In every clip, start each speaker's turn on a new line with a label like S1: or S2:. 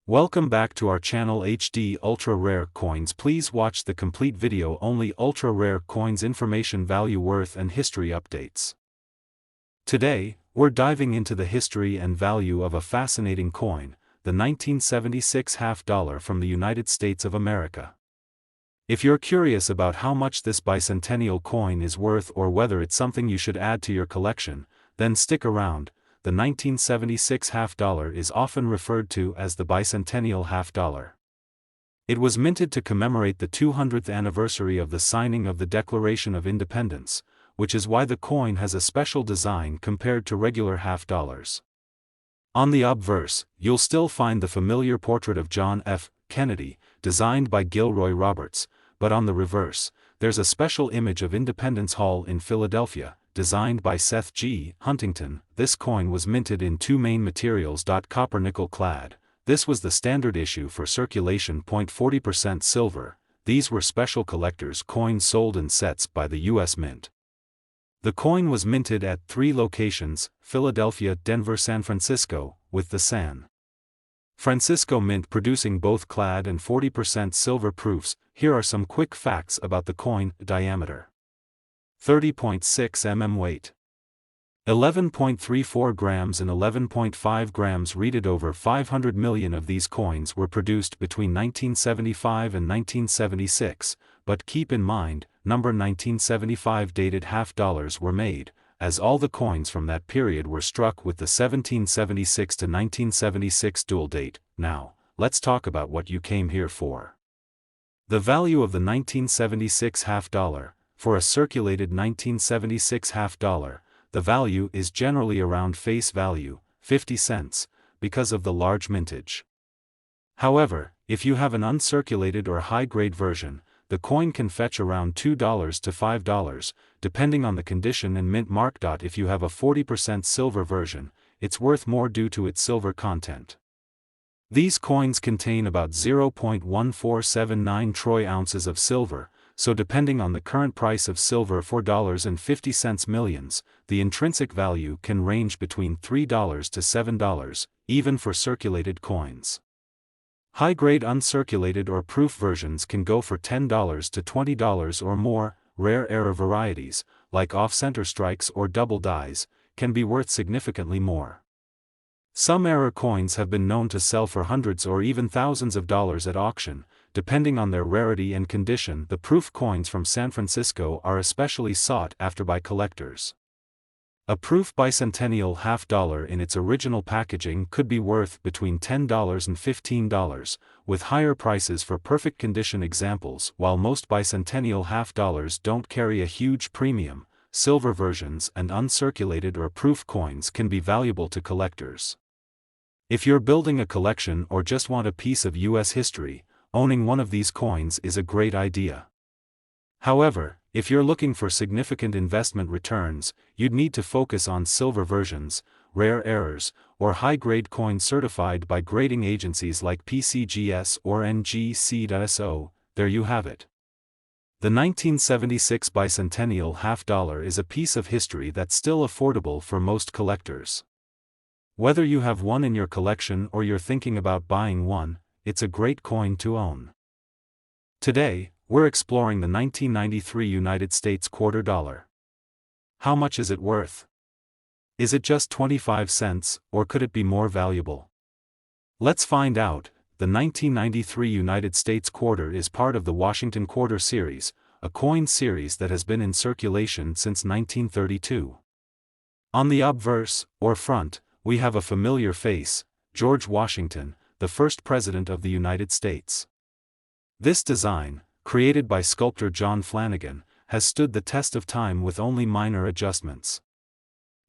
S1: Welcome back to our channel HD Ultra Rare Coins. Please watch the complete video. Only ultra rare coins information, value, worth and history updates. Today, we're diving into the history and value of a fascinating coin, the 1976 half dollar from the United States of America. If you're curious about how much this bicentennial coin is worth or whether it's something you should add to your collection, then stick around. The 1976 half dollar is often referred to as the Bicentennial Half Dollar. It was minted to commemorate the 200th anniversary of the signing of the Declaration of Independence, which is why the coin has a special design compared to regular half dollars. On the obverse, you'll still find the familiar portrait of John F. Kennedy, designed by Gilroy Roberts, but on the reverse, there's a special image of Independence Hall in Philadelphia, designed by Seth G. Huntington. This coin was minted in two main materials: copper nickel clad. This was the standard issue for circulation. 40% silver. These were special collector's coins sold in sets by the U.S. Mint. The coin was minted at 3 locations: Philadelphia, Denver, San Francisco, with the San Francisco Mint producing both clad and 40% silver proofs. Here are some quick facts about the coin: diameter 30.6 mm, weight 11.34 grams and 11.5 grams. Read over 500 million of these coins were produced between 1975 and 1976, but keep in mind, number 1975 dated half dollars were made, as all the coins from that period were struck with the 1776 to 1976 dual date. Now, let's talk about what you came here for. The value of the 1976 half dollar. For a circulated 1976 half dollar, the value is generally around face value, 50 cents, because of the large mintage. However, if you have an uncirculated or high-grade version, the coin can fetch around $2 to $5, depending on the condition and mint mark. If you have a 40% silver version, it's worth more due to its silver content. These coins contain about 0.1479 troy ounces of silver, so depending on the current price of silver, $4.50 millions, the intrinsic value can range between $3 to $7, even for circulated coins. High-grade uncirculated or proof versions can go for $10 to $20 or more. Rare error varieties, like off-center strikes or double dies, can be worth significantly more. Some error coins have been known to sell for hundreds or even thousands of dollars at auction, depending on their rarity and condition. The proof coins from San Francisco are especially sought after by collectors. A proof bicentennial half dollar in its original packaging could be worth between $10 and $15, with higher prices for perfect condition examples. While most bicentennial half dollars don't carry a huge premium, silver versions and uncirculated or proof coins can be valuable to collectors. If you're building a collection or just want a piece of U.S. history, owning one of these coins is a great idea. However, if you're looking for significant investment returns, you'd need to focus on silver versions, rare errors, or high-grade coins certified by grading agencies like PCGS or NGC.SO. There you have it. The 1976 bicentennial half dollar is a piece of history that's still affordable for most collectors. Whether you have one in your collection or you're thinking about buying one, it's a great coin to own. Today, we're exploring the 1993 United States quarter dollar. How much is it worth? Is it just 25 cents, or could it be more valuable? Let's find out. The 1993 United States quarter is part of the Washington Quarter series, a coin series that has been in circulation since 1932. On the obverse, or front, we have a familiar face: George Washington, the first President of the United States. This design, created by sculptor John Flanagan, has stood the test of time with only minor adjustments.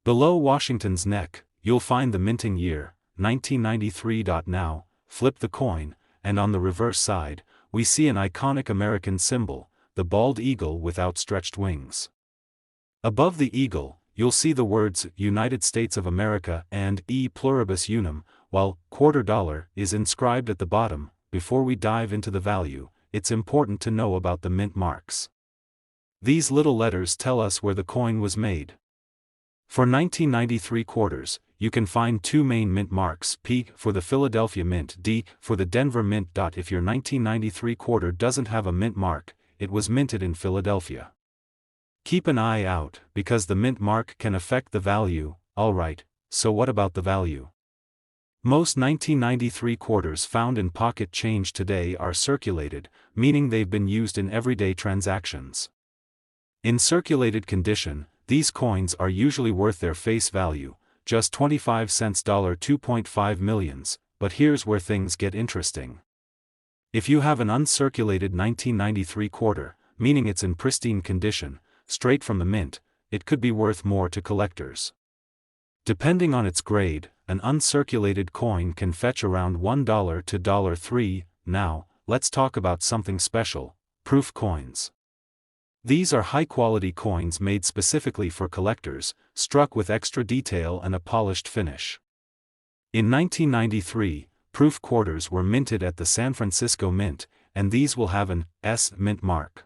S1: Below Washington's neck, you'll find the minting year, 1993. Now, flip the coin, and on the reverse side, we see an iconic American symbol, the bald eagle with outstretched wings. Above the eagle, you'll see the words United States of America and E pluribus unum, while quarter dollar is inscribed at the bottom. Before we dive into the value, it's important to know about the mint marks. These little letters tell us where the coin was made. For 1993 quarters, you can find two main mint marks: P for the Philadelphia Mint, D for the Denver Mint. If your 1993 quarter doesn't have a mint mark, it was minted in Philadelphia. Keep an eye out, because the mint mark can affect the value. Alright, so what about the value? Most 1993 quarters found in pocket change today are circulated, meaning they've been used in everyday transactions. In circulated condition, these coins are usually worth their face value, just 25 cents, $2.5 millions, but here's where things get interesting. If you have an uncirculated 1993 quarter, meaning it's in pristine condition, straight from the mint, it could be worth more to collectors. Depending on its grade, an uncirculated coin can fetch around $1 to $3. Now, let's talk about something special: proof coins. These are high-quality coins made specifically for collectors, struck with extra detail and a polished finish. In 1993, proof quarters were minted at the San Francisco Mint, and these will have an S mint mark.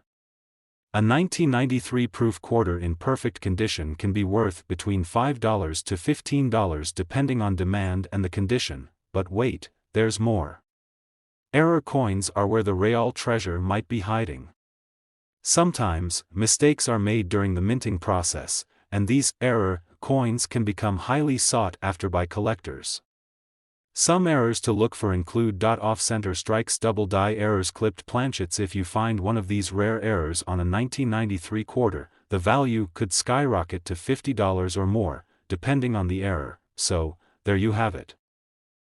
S1: A 1993 proof quarter in perfect condition can be worth between $5 to $15 depending on demand and the condition, but wait, there's more. Error coins are where the real treasure might be hiding. Sometimes, mistakes are made during the minting process, and these error coins can become highly sought after by collectors. Some errors to look for include off-center strikes, double die errors, clipped planchets. If you find one of these rare errors on a 1993 quarter, the value could skyrocket to $50 or more, depending on the error. So, there you have it.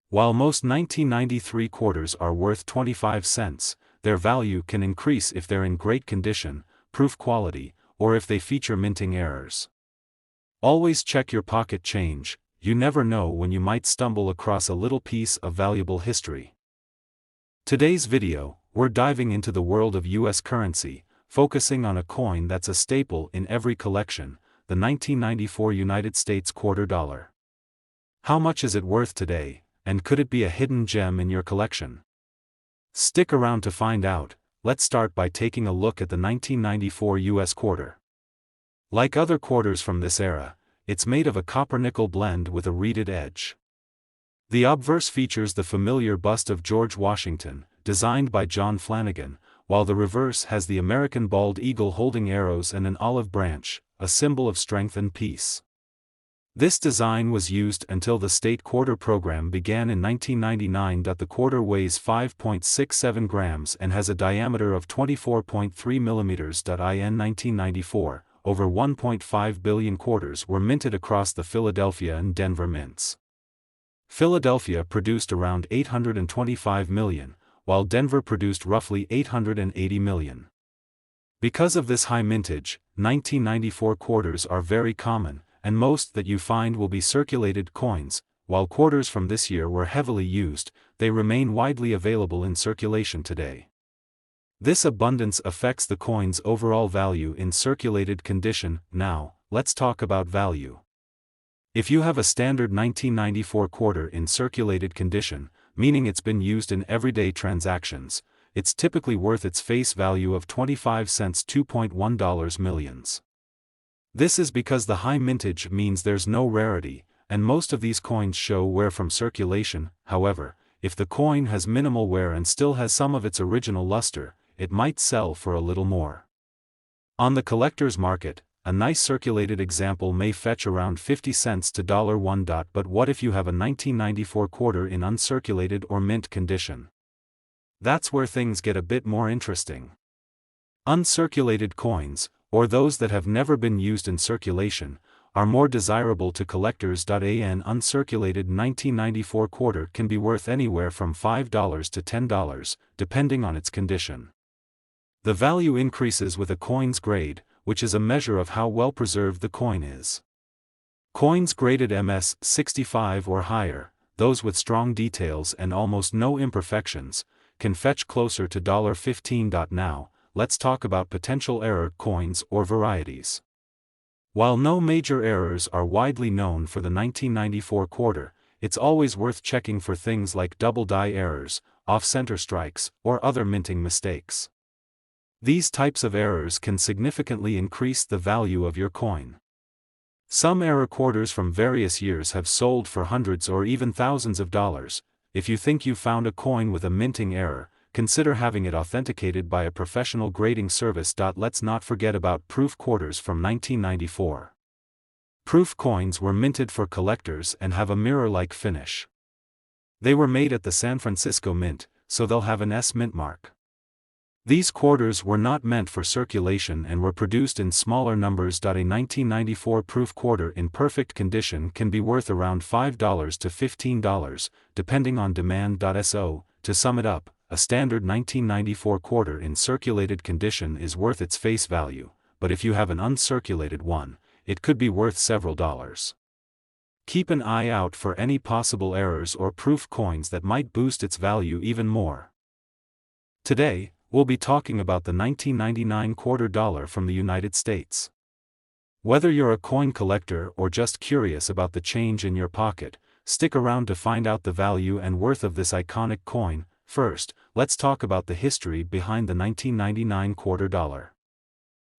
S1: While most 1993 quarters are worth 25 cents, their value can increase if they're in great condition, proof quality, or if they feature minting errors. Always check your pocket change. You never know when you might stumble across a little piece of valuable history. Today's video, we're diving into the world of US currency, focusing on a coin that's a staple in every collection, the 1994 United States quarter dollar. How much is it worth today, and could it be a hidden gem in your collection? Stick around to find out. Let's start by taking a look at the 1994 US quarter. Like other quarters from this era, it's made of a copper-nickel blend with a reeded edge. The obverse features the familiar bust of George Washington, designed by John Flanagan, while the reverse has the American bald eagle holding arrows and an olive branch, a symbol of strength and peace. This design was used until the state quarter program began in 1999. The quarter weighs 5.67 grams and has a diameter of 24.3 millimeters. In 1994, over 1.5 billion quarters were minted across the Philadelphia and Denver mints. Philadelphia produced around 825 million, while Denver produced roughly 880 million. Because of this high mintage, 1994 quarters are very common, and most that you find will be circulated coins. While quarters from this year were heavily used, they remain widely available in circulation today. This abundance affects the coin's overall value in circulated condition. Now, let's talk about value. If you have a standard 1994 quarter in circulated condition, meaning it's been used in everyday transactions, it's typically worth its face value of 25 cents, $2.1 millions. This is because the high mintage means there's no rarity, and most of these coins show wear from circulation. However, if the coin has minimal wear and still has some of its original luster, it might sell for a little more. On the collector's market, a nice circulated example may fetch around 50 cents to $1. But what if you have a 1994 quarter in uncirculated or mint condition? That's where things get a bit more interesting. Uncirculated coins, or those that have never been used in circulation, are more desirable to collectors. An uncirculated 1994 quarter can be worth anywhere from $5 to $10, depending on its condition. The value increases with a coin's grade, which is a measure of how well preserved the coin is. Coins graded MS 65 or higher, those with strong details and almost no imperfections, can fetch closer to $15. Now, let's talk about potential error coins or varieties. While no major errors are widely known for the 1994 quarter, it's always worth checking for things like double die errors, off-center strikes, or other minting mistakes. These types of errors can significantly increase the value of your coin. Some error quarters from various years have sold for hundreds or even thousands of dollars. If you think you found a coin with a minting error, consider having it authenticated by a professional grading service. Let's not forget about proof quarters from 1994. Proof coins were minted for collectors and have a mirror-like finish. They were made at the San Francisco Mint, so they'll have an S mint mark. These quarters were not meant for circulation and were produced in smaller numbers. A 1994 proof quarter in perfect condition can be worth around $5 to $15, depending on demand. To sum it up, a standard 1994 quarter in circulated condition is worth its face value, but if you have an uncirculated one, it could be worth several dollars. Keep an eye out for any possible errors or proof coins that might boost its value even more. Today, we'll be talking about the 1999 quarter dollar from the United States. Whether you're a coin collector or just curious about the change in your pocket, stick around to find out the value and worth of this iconic coin. First, let's talk about the history behind the 1999 quarter dollar.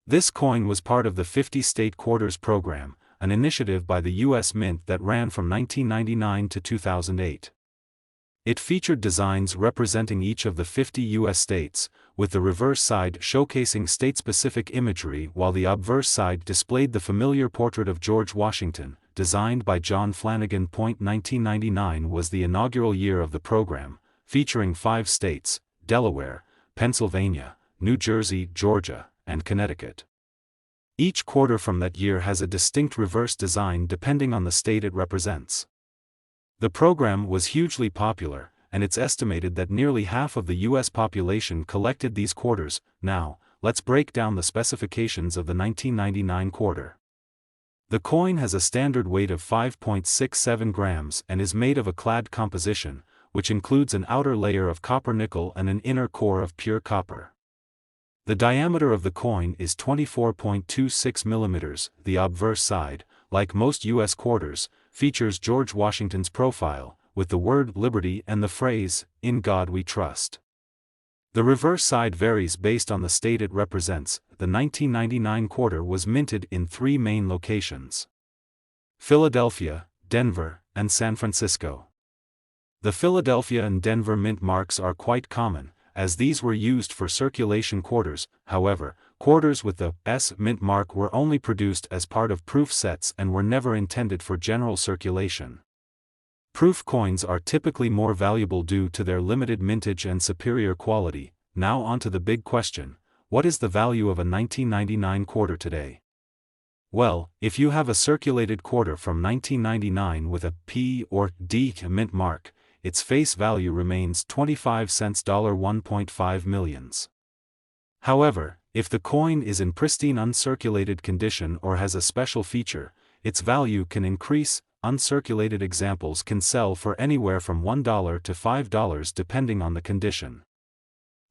S1: This coin was part of the 50-state quarters program, an initiative by the U.S. Mint that ran from 1999 to 2008. It featured designs representing each of the 50 U.S. states, with the reverse side showcasing state-specific imagery while the obverse side displayed the familiar portrait of George Washington, designed by John Flanagan. 1999 was the inaugural year of the program, featuring 5 states, Delaware, Pennsylvania, New Jersey, Georgia, and Connecticut. Each quarter from that year has a distinct reverse design depending on the state it represents. The program was hugely popular, and it's estimated that nearly half of the U.S. population collected these quarters. Now, let's break down the specifications of the 1999 quarter. The coin has a standard weight of 5.67 grams and is made of a clad composition, which includes an outer layer of copper nickel and an inner core of pure copper. The diameter of the coin is 24.26 millimeters. The obverse side, like most U.S. quarters, features George Washington's profile, with the word Liberty and the phrase, "In God We Trust." The reverse side varies based on the state it represents. The 1999 quarter was minted in 3 main locations: Philadelphia, Denver, and San Francisco. The Philadelphia and Denver mint marks are quite common, as these were used for circulation quarters. However, quarters with the S mint mark were only produced as part of proof sets and were never intended for general circulation. Proof coins are typically more valuable due to their limited mintage and superior quality. Now onto the big question: what is the value of a 1999 quarter today? Well, if you have a circulated quarter from 1999 with a P or D mint mark, its face value remains 25 cents. $1.5 million. However, if the coin is in pristine uncirculated condition or has a special feature, its value can increase. Uncirculated examples can sell for anywhere from $1 to $5 depending on the condition.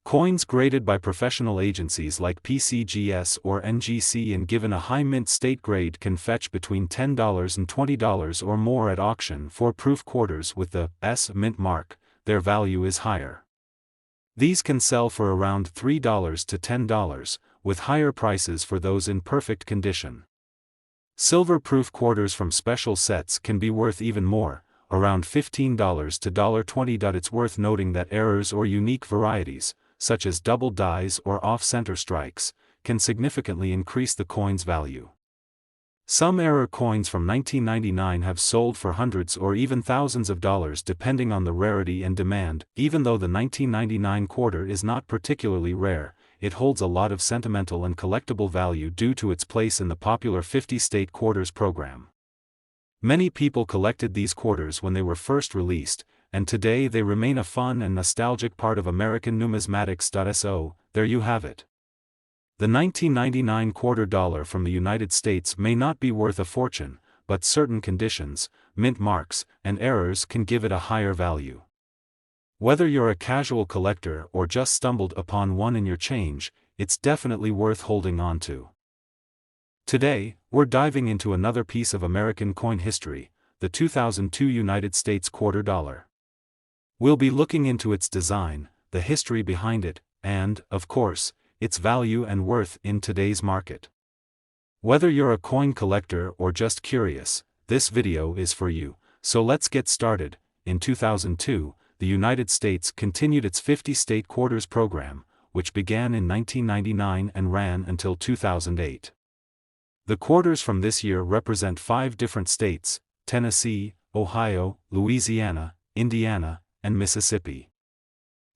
S1: Coins graded by professional agencies like PCGS or NGC and given a high mint state grade can fetch between $10 and $20 or more at auction. For proof quarters with the S mint mark, their value is higher. These can sell for around $3 to $10, with higher prices for those in perfect condition. Silver proof quarters from special sets can be worth even more, around $15 to $20. It's worth noting that errors or unique varieties, such as double dies or off-center strikes, can significantly increase the coin's value. Some error coins from 1999 have sold for hundreds or even thousands of dollars depending on the rarity and demand. Even though the 1999 quarter is not particularly rare, it holds a lot of sentimental and collectible value due to its place in the popular 50-state quarters program. Many people collected these quarters when they were first released, and today they remain a fun and nostalgic part of American numismatics. So, there you have it. The 1999 quarter dollar from the United States may not be worth a fortune, but certain conditions, mint marks, and errors can give it a higher value. Whether you're a casual collector or just stumbled upon one in your change, it's definitely worth holding on to. Today, we're diving into another piece of American coin history, the 2002 United States quarter dollar. We'll be looking into its design, the history behind it, and, of course, its value and worth in today's market. Whether you're a coin collector or just curious, this video is for you, so let's get started. In 2002, the United States continued its 50-state quarters program, which began in 1999 and ran until 2008. The quarters from this year represent 5 different states: Tennessee, Ohio, Louisiana, Indiana, and Mississippi.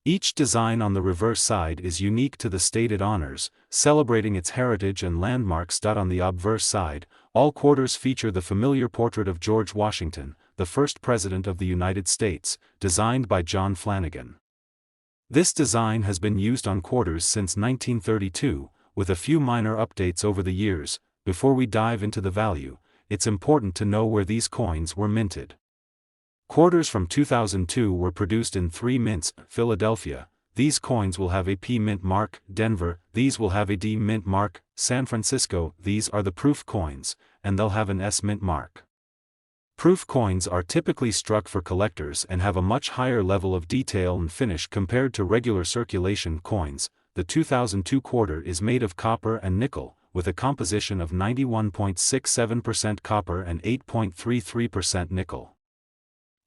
S1: Each design on the reverse side is unique to the state it honors, celebrating its heritage and landmarks. On the obverse side, all quarters feature the familiar portrait of George Washington, the first President of the United States, designed by John Flanagan. This design has been used on quarters since 1932, with a few minor updates over the years. Before we dive into the value, it's important to know where these coins were minted. Quarters from 2002 were produced in 3 mints: Philadelphia, these coins will have a P mint mark; Denver, these will have a D mint mark; San Francisco, these are the proof coins, and they'll have an S mint mark. Proof coins are typically struck for collectors and have a much higher level of detail and finish compared to regular circulation coins. The 2002 quarter is made of copper and nickel, with a composition of 91.67% copper and 8.33% nickel.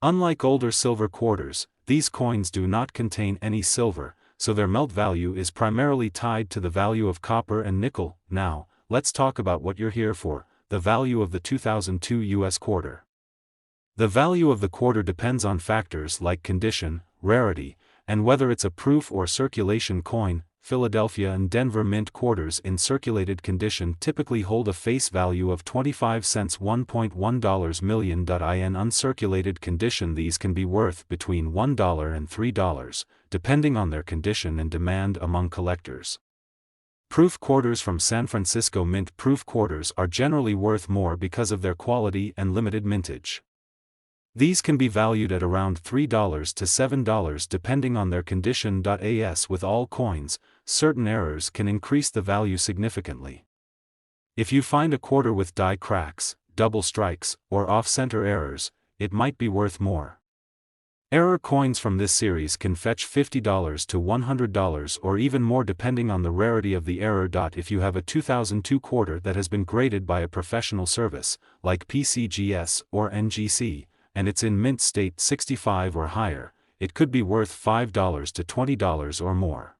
S1: Unlike older silver quarters, these coins do not contain any silver, so their melt value is primarily tied to the value of copper and nickel. Now, let's talk about what you're here for: the value of the 2002 US quarter. The value of the quarter depends on factors like condition, rarity, and whether it's a proof or circulation coin. Philadelphia and Denver mint quarters in circulated condition typically hold a face value of 25 cents, $1.1 million. In uncirculated condition, these can be worth between $1 and $3, depending on their condition and demand among collectors. Proof quarters from San Francisco Mint. Proof quarters are generally worth more because of their quality and limited mintage. These can be valued at around $3 to $7 depending on their condition. As with all coins, certain errors can increase the value significantly. If you find a quarter with die cracks, double strikes, or off-center errors, it might be worth more. Error coins from this series can fetch $50 to $100 or even more depending on the rarity of the error. If you have a 2002 quarter that has been graded by a professional service, like PCGS or NGC, and it's in mint state 65 or higher, it could be worth $5 to $20 or more.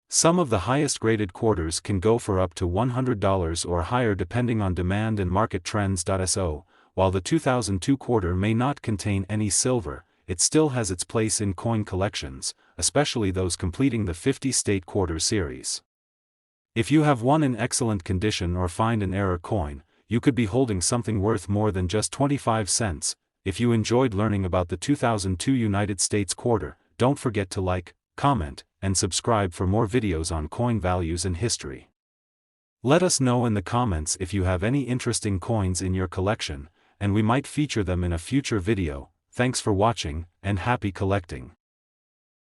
S1: Some of the highest graded quarters can go for up to $100 or higher depending on demand and market trends. So, while the 2002 quarter may not contain any silver, it still has its place in coin collections, especially those completing the 50-state quarter series. If you have one in excellent condition or find an error coin, you could be holding something worth more than just 25 cents. If you enjoyed learning about the 2002 United States quarter, don't forget to like, comment, and subscribe for more videos on coin values and history. Let us know in the comments if you have any interesting coins in your collection, and we might feature them in a future video. Thanks for watching, and happy collecting.